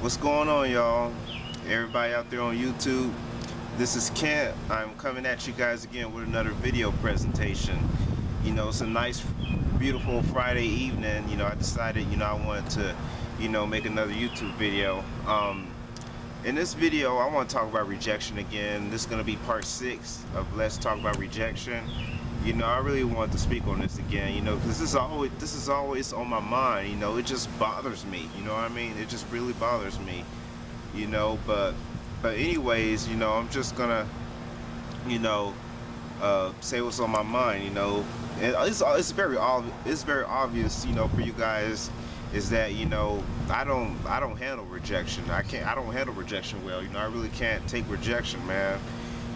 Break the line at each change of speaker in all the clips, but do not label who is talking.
What's going on, y'all? Everybody out there on YouTube, this is Kent. I'm coming at you guys again with another video presentation. It's a nice, beautiful Friday evening. I decided, I wanted to, make another YouTube video. In this video, I want to talk about rejection again. This is going to be part 6 of Let's Talk About Rejection. I really wanted to speak on this again, because this is always on my mind. It just bothers me. You know what I mean? It just really bothers me. But anyways, I'm just gonna, say what's on my mind. And it's very obvious, for you guys, is that I don't handle rejection. I don't handle rejection well. I really can't take rejection, man.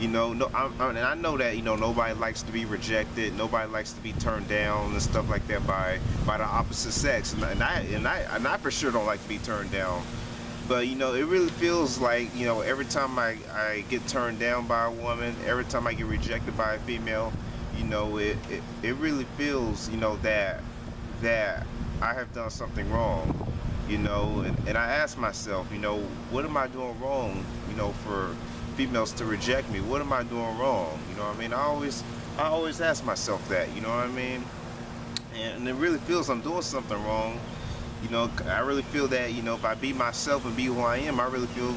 No, and I know that nobody likes to be rejected. Nobody likes to be turned down and stuff like that by the opposite sex. And I for sure don't like to be turned down. But it really feels like every time I get turned down by a woman, every time I get rejected by a female, it really feels that I have done something wrong. And I ask myself, what am I doing wrong? For females to reject me. What am I doing wrong? I always ask myself that. And it really feels I'm doing something wrong. I really feel that if I be myself and be who I am, I really feel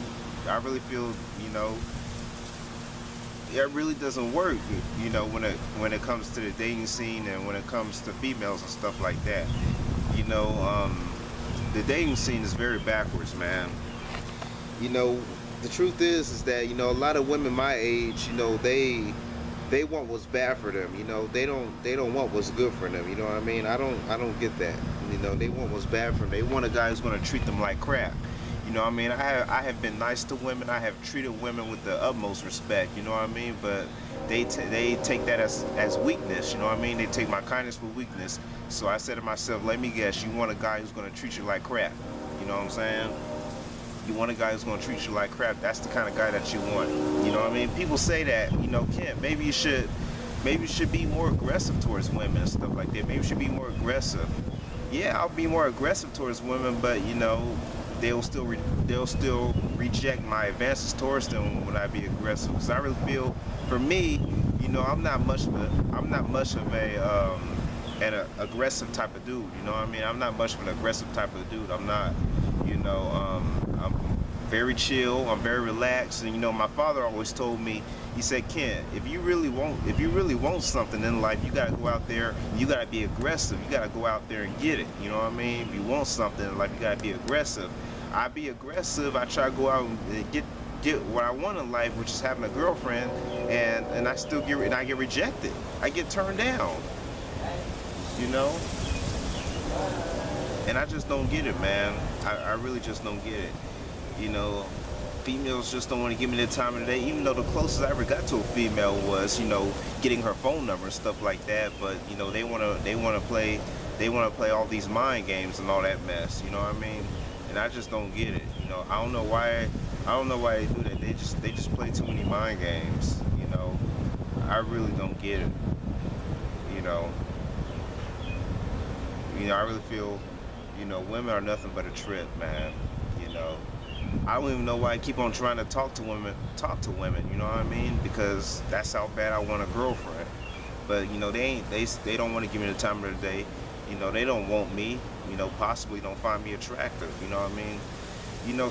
it really doesn't work. When it comes to the dating scene and when it comes to females and stuff like that. The dating scene is very backwards, man. The truth is that a lot of women my age, they want what's bad for them. They don't want what's good for them. You know what I mean? I don't get that. They want what's bad for them. They want a guy who's going to treat them like crap. I have been nice to women. I have treated women with the utmost respect. But they take that as weakness. They take my kindness for weakness. So I said to myself, let me guess, you want a guy who's going to treat you like crap. You know what I'm saying? You want a guy who's going to treat you like crap. That's the kind of guy that you want. People say that, Kent, maybe you should be more aggressive towards women and stuff like that. Maybe you should be more aggressive. Yeah, I'll be more aggressive towards women, but they'll still reject my advances towards them when I be aggressive. Because I really feel, for me, I'm not much of an aggressive type of dude. I'm not much of an aggressive type of dude. I'm not. I'm very chill. I'm very relaxed. And my father always told me, he said, Ken, if you really want something in life, you gotta go out there. You gotta be aggressive. You gotta go out there and get it. If you want something in life, you gotta be aggressive. I be aggressive. I try to go out and get what I want in life, which is having a girlfriend, and I still get rejected. I get turned down. And I just don't get it, man. I really just don't get it. Females just don't want to give me the time of the day, even though the closest I ever got to a female was, getting her phone number and stuff like that. But they wanna play all these mind games and all that mess. And I just don't get it. I don't know why they do that. They just play too many mind games. I really don't get it. I really feel, women are nothing but a trip, man. I don't even know why I keep on trying to talk to women, you know what I mean? Because that's how bad I want a girlfriend. But, they don't want to give me the time of the day. They don't want me, possibly don't find me attractive, you know what I mean?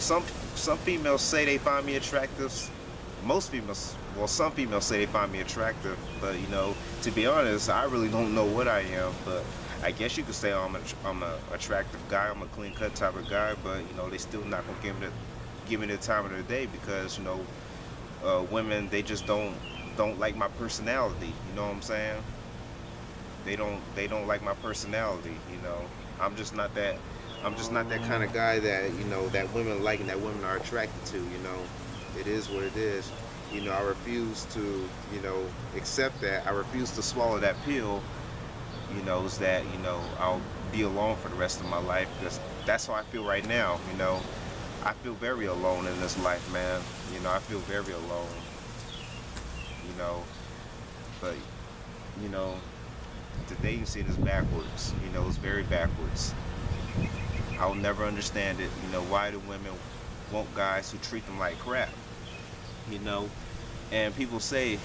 Some females say they find me attractive. Some females say they find me attractive, but, to be honest, I really don't know what I am, but I guess you could say I'm an attractive guy. I'm a clean-cut type of guy, but they still not gonna give me the time of the day because women, they just don't like my personality. You know what I'm saying? They don't like my personality. I'm just not that kind of guy that that women like and that women are attracted to. It is what it is. I refuse to accept that. I refuse to swallow that pill. Is that I'll be alone for the rest of my life, because that's how I feel right now. I feel very alone in this life, man. I feel very alone. But the dating scene is backwards. It's very backwards. I'll never understand it. Why do women want guys who treat them like crap, you know. And people say,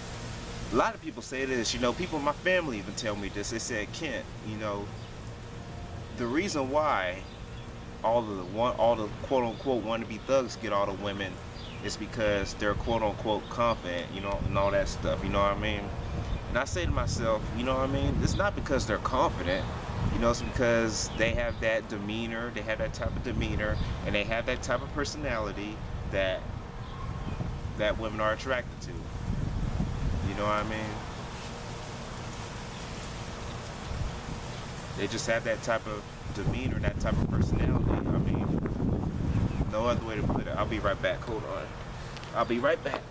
a lot of people say this, you know, people in my family even tell me this. They said, Kent, you know, the reason why all the quote unquote wannabe thugs get all the women is because they're quote unquote confident, you know, and all that stuff, you know what I mean? And I say to myself, you know what I mean? It's not because they're confident, you know, it's because they have that demeanor, they have that type of demeanor, and they have that type of personality that women are attracted to. You know what I mean? They just have that type of demeanor, that type of personality. I mean, no other way to put it. I'll be right back. Hold on. I'll be right back.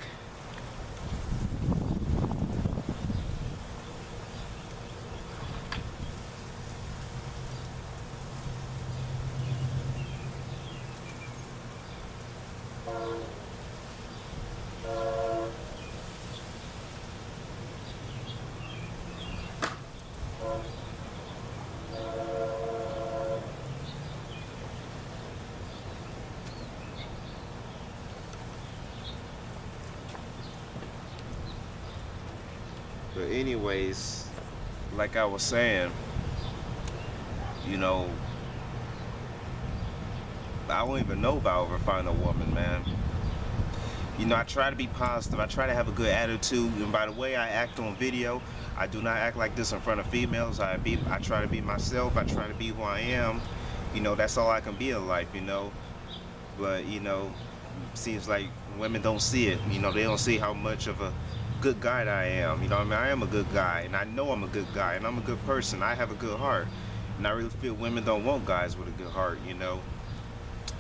But anyways, like I was saying, you know, I don't even know if I ever find a woman, man. You know, I try to be positive. I try to have a good attitude. And by the way I act on video, I do not act like this in front of females. I try to be myself. I try to be who I am. You know, that's all I can be in life, you know. But, you know, seems like women don't see it. You know, they don't see how much of a good guy that I am. You know what I mean? I am a good guy, and I know I'm a good guy, and I'm a good person. I have a good heart. And I really feel women don't want guys with a good heart, you know.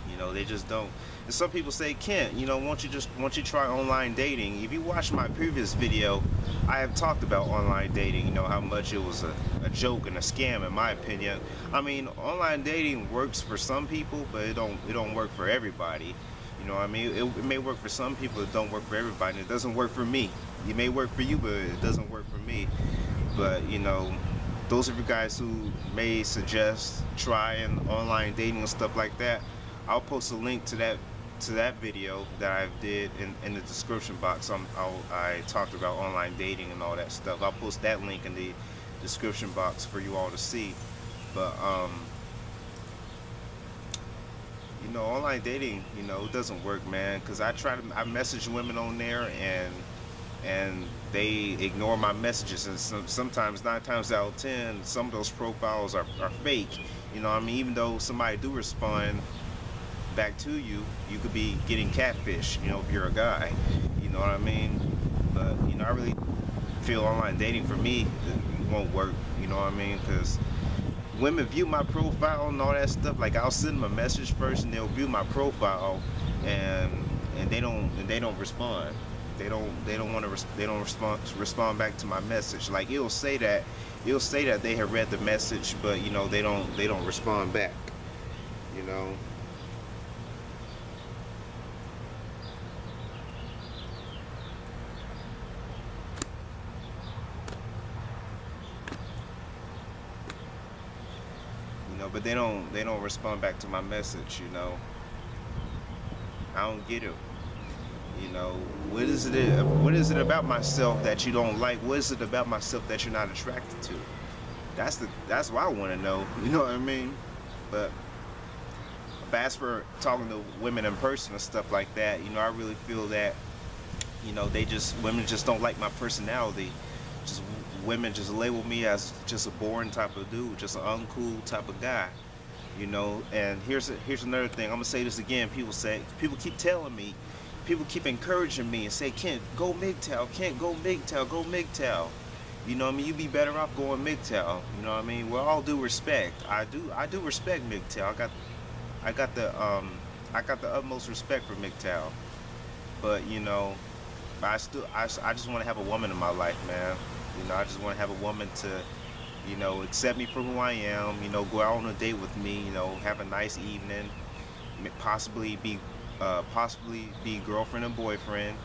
You know, they just don't. And some people say, Kent, you know, won't you try online dating? If you watch my previous video, I have talked about online dating, you know, how much it was a joke and a scam in my opinion. I mean, online dating works for some people, but it don't work for everybody. You know what I mean? It may work for some people, it don't work for everybody. It doesn't work for me. It may work for you, but it doesn't work for me. But, you know, those of you guys who may suggest trying online dating and stuff like that, I'll post a link to that video that I did in the description box. I talked about online dating and all that stuff. I'll post that link in the description box for you all to see. But you know, online dating, you know, it doesn't work, man. Cause I message women on there and they ignore my messages, and sometimes 9 times out of 10, some of those profiles are fake. You know what I mean? Even though somebody do respond back to you, you could be getting catfish, you know, if you're a guy. You know what I mean? But, you know, I really feel online dating for me, it won't work. You know what I mean? Because women view my profile and all that stuff. Like, I'll send them a message first, and they'll view my profile, and they don't respond. They don't want to respond back to my message. Like, it'll say that they have read the message, but, you know, they don't respond back. You know. But they don't respond back to my message, you know. I don't get it. You know, what is it about myself that you don't like? What is it about myself that you're not attracted to? That's what I want to know. You know what I mean? But as for talking to women in person and stuff like that, you know, I really feel that, you know, women just don't like my personality. Women just label me as just a boring type of dude, just an uncool type of guy, you know. And here's another thing. I'm gonna say this again. People keep telling me, people keep encouraging me and say, Kent, go MGTOW, Kent, go MGTOW, go MGTOW. You know what I mean? You be better off going MGTOW. You know what I mean? With all due respect, I do respect MGTOW. I got the utmost respect for MGTOW. But, you know, I just want to have a woman in my life, man. You know, I just want to have a woman to, you know, accept me for who I am, you know, go out on a date with me, you know, have a nice evening, possibly be girlfriend and boyfriend,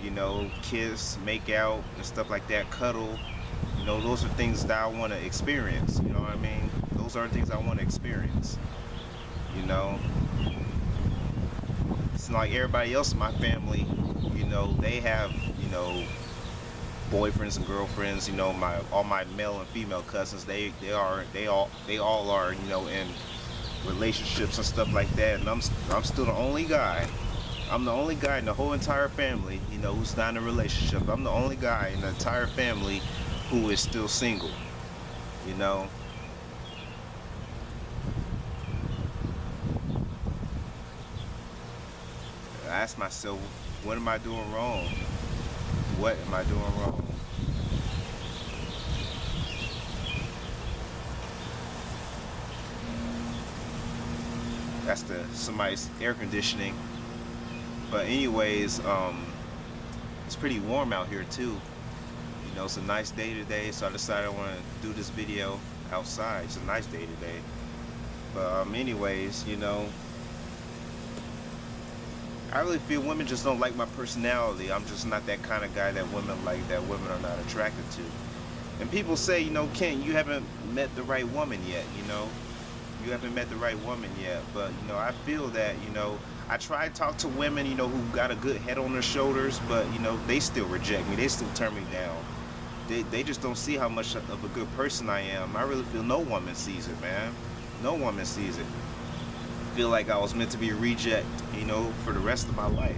you know, kiss, make out and stuff like that, cuddle. You know, those are things that I want to experience, you know what I mean? Those are things I want to experience, you know? because like everybody else in my family, you know, they have, you know, boyfriends and girlfriends. You know, my all my male and female cousins, they all are, you know, in relationships and stuff like that, and I'm still the only guy. I'm the only guy in the whole entire family, you know, who's not in a relationship. I'm the only guy in the entire family who is still single, you know. I ask myself, what am I doing wrong? What am I doing wrong? That's the somebody's air conditioning. But anyways, it's pretty warm out here too. You know, it's a nice day today, so I decided I want to do this video outside. It's a nice day today. But anyways, you know, I really feel women just don't like my personality. I'm just not that kind of guy that women like, that women are not attracted to. And people say, you know, Kent, you haven't met the right woman yet, you know. You haven't met the right woman yet. But, you know, I feel that, you know, I try to talk to women, you know, who got a good head on their shoulders, but, you know, they still reject me. They still turn me down. They just don't see how much of a good person I am. I really feel no woman sees it, man. No woman sees it. I feel like I was meant to be a reject, you know, for the rest of my life.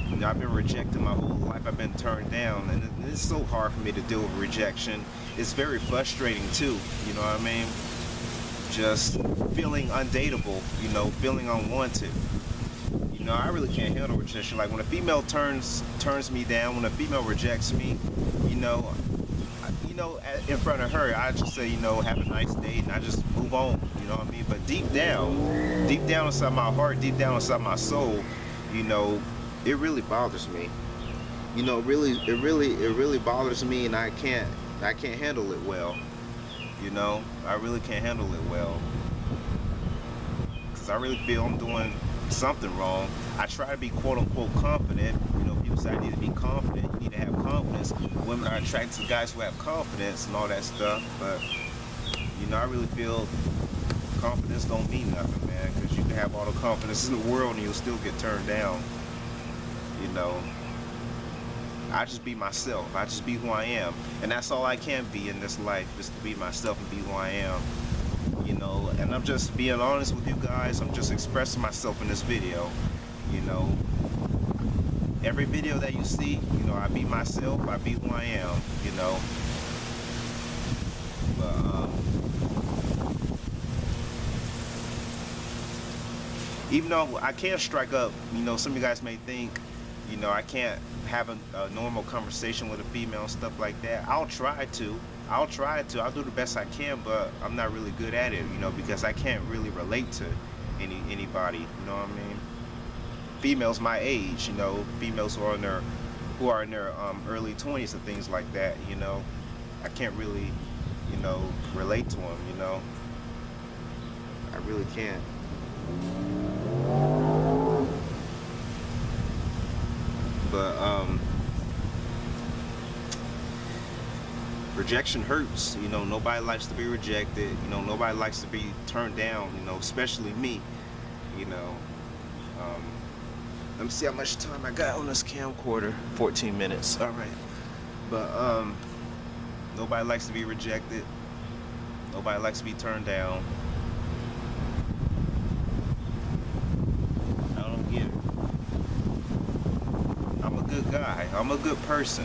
You know, I've been rejected my whole life. I've been turned down, and it's so hard for me to deal with rejection. It's very frustrating too, you know what I mean? Just feeling undateable, you know, feeling unwanted. You know, I really can't handle rejection. Like when a female turns me down, when a female rejects me, you know, in front of her, I just say, you know, have a nice day, and I just move on. You know what I mean? But deep down inside my heart, deep down inside my soul, you know, it really bothers me. You know, it really bothers me, and I can't handle it well. You know, I really can't handle it well, because I really feel I'm doing something wrong. I try to be quote unquote confident. You know, people say I need to be confident. You need to have confidence. Women are attracted to guys who have confidence and all that stuff. But, you know, I really feel confidence don't mean nothing, man, because you can have all the confidence in the world and you'll still get turned down. You know, I just be myself. I just be who I am, and that's all I can be in this life, is to be myself and be who I am. You know, and I'm just being honest with you guys. I'm just expressing myself in this video. You know, every video that you see, you know, I be myself. I be who I am. You know, but even though I can't strike up, you know, some of you guys may think, you know, I can't have a normal conversation with a female and stuff like that. I'll try to. I'll do the best I can, but I'm not really good at it, you know, because I can't really relate to anybody, you know what I mean? Females my age, you know, females who are in their early 20s and things like that, you know, I can't really, you know, relate to them, you know. I really can't. But rejection hurts, you know. Nobody likes to be rejected, you know. Nobody likes to be turned down, you know, especially me, you know. Let me see how much time I got on this camcorder. 14 minutes. All right. But nobody likes to be rejected. Nobody likes to be turned down. I don't get it. I'm a good guy. I'm a good person.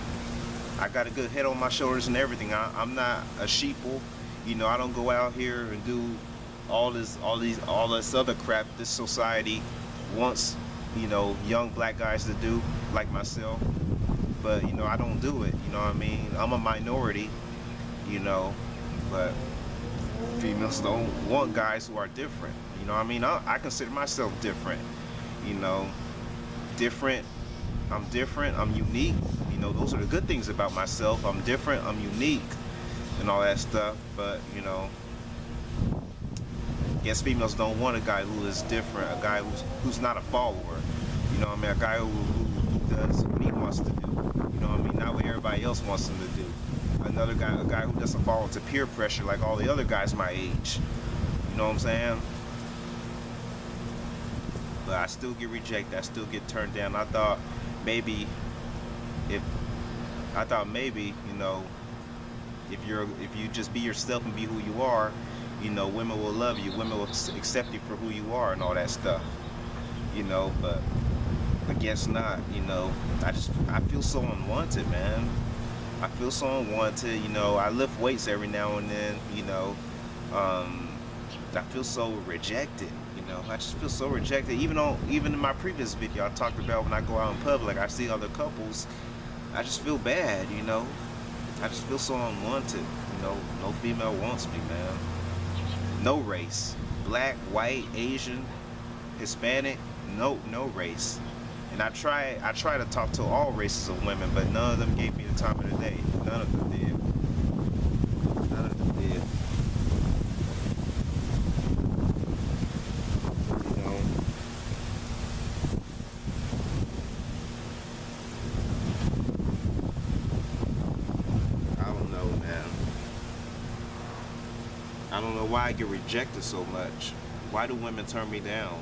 I got a good head on my shoulders and everything. I'm not a sheeple. You know, I don't go out here and do all this other crap this society wants, you know, young black guys to do, like myself. But, you know, I don't do it. You know what I mean? I'm a minority, you know, but females don't want guys who are different. You know what I mean? I consider myself different, you know, different. I'm different. I'm unique. You know, those are the good things about myself. I'm different, I'm unique, and all that stuff. But, you know, I guess females don't want a guy who is different, a guy who's not a follower. You know what I mean? A guy who does what he wants to do. You know what I mean? Not what everybody else wants him to do. Another guy, a guy who doesn't fall into peer pressure like all the other guys my age. You know what I'm saying? but I still get rejected. I still get turned down. Maybe if I thought maybe, if you just be yourself and be who you are, women will love you. Women will accept you for who you are and all that stuff. But I guess not. I feel so unwanted, man. I feel so unwanted. I lift weights every now and then. Um, I feel so rejected. I just feel so rejected. Even in my previous video, I talked about when I go out in public, I see other couples. I just feel bad. I just feel so unwanted. No female wants me, man. No race, black, white, Asian, Hispanic, no race. And I try to talk to all races of women, but none of them gave me the time of the day. None of them did. None of them did. I don't know, man. I don't know why I get rejected so much. Why do women turn me down?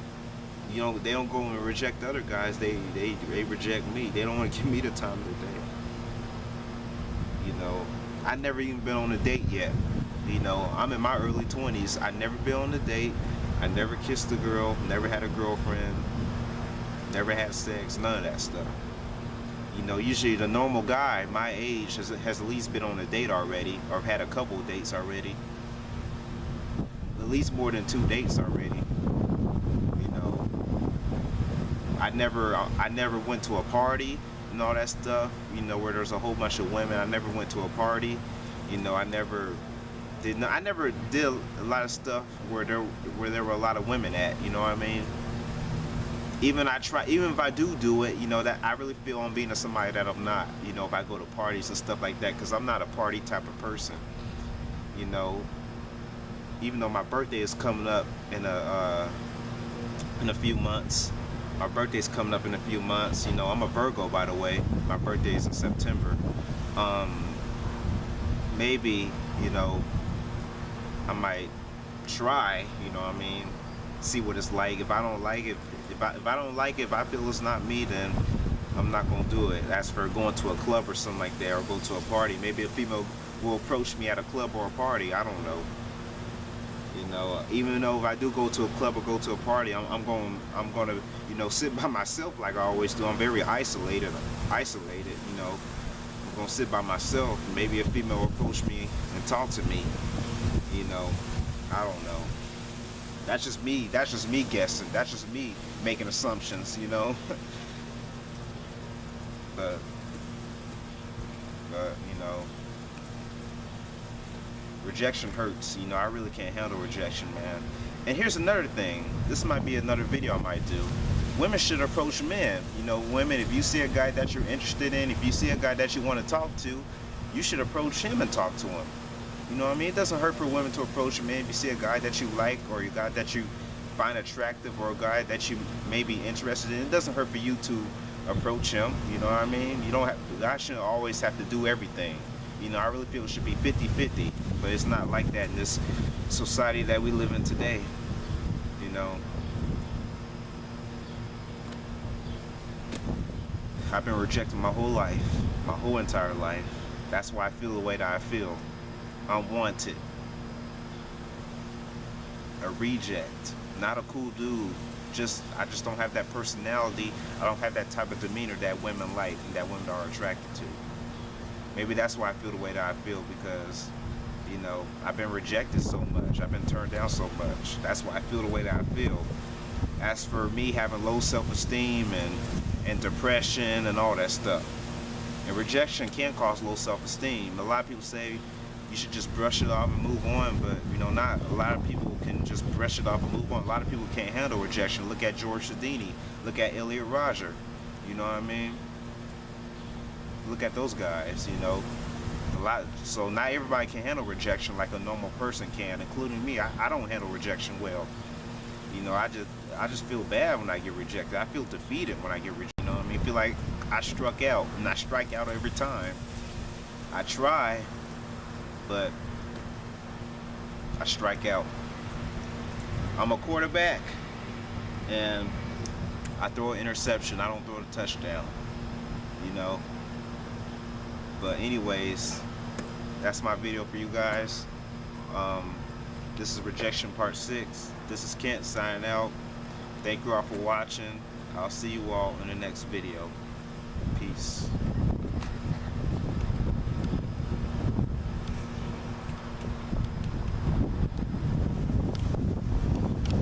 They don't go and reject other guys. They reject me. They don't want to give me the time of the day. I never even been on a date yet. I'm in my early 20s. I never been on a date. I never kissed a girl. Never had a girlfriend. Never had sex. None of that stuff. Usually the normal guy my age has at least been on a date already, or had a couple of dates already. At least more than 2 dates already. I never went to a party and all that stuff, where there's a whole bunch of women. I never went to a party. I never did a lot of stuff where there were a lot of women at, you know what I mean? Even if I do it, that I really feel I'm being somebody that I'm not, if I go to parties and stuff like that, because I'm not a party type of person. Even though my birthday is coming up in a few months. My birthday's coming up in a few months. I'm a Virgo, by the way. My birthday is in September. Maybe, I might try, see what it's like. If I don't like it, if I feel it's not me, then I'm not gonna do it. As for going to a club or something like that, or go to a party, maybe a female will approach me at a club or a party. I don't know. Even though if I do go to a club or go to a party, I'm gonna sit by myself like I always do. I'm very isolated. I'm gonna sit by myself. Maybe a female will approach me and talk to me. I don't know. That's just me guessing. That's just me making assumptions. but rejection hurts. I really can't handle rejection, man. And here's another thing. This might be another video I might do. Women should approach men. Women, if you see a guy that you're interested in, if you see a guy that you want to talk to, you should approach him and talk to him. It doesn't hurt for women to approach men. If you see a guy that you like, or a guy that you find attractive, or a guy that you may be interested in, it doesn't hurt for you to approach him. You know what I mean? I shouldn't always have to do everything. I really feel it should be 50-50, but it's not like that in this society that we live in today. I've been rejected my whole life, my whole entire life. That's why I feel the way that I feel. Unwanted. A reject. Not a cool dude. I just don't have that personality. I don't have that type of demeanor that women like and that women are attracted to. Maybe that's why I feel the way that I feel, because I've been rejected so much. I've been turned down so much. That's why I feel the way that I feel. As for me having low self-esteem and depression and all that stuff, and rejection can cause low self-esteem. A lot of people say you should just brush it off and move on, but not a lot of people can just brush it off and move on. A lot of people can't handle rejection. Look at George Sedini. Look at Elliot Rodger. You know what I mean? Look at those guys. So not everybody can handle rejection like a normal person can, including me. I don't handle rejection well. I just feel bad when I get rejected. I feel defeated when I get rejected. I feel like I struck out, and I strike out every time. I try, but I strike out. I'm a quarterback, and I throw an interception. I don't throw a touchdown. You know. But anyways, that's my video for you guys. This is Rejection Part 6. This is Kent signing out. Thank you all for watching. I'll see you all in the next video. Peace.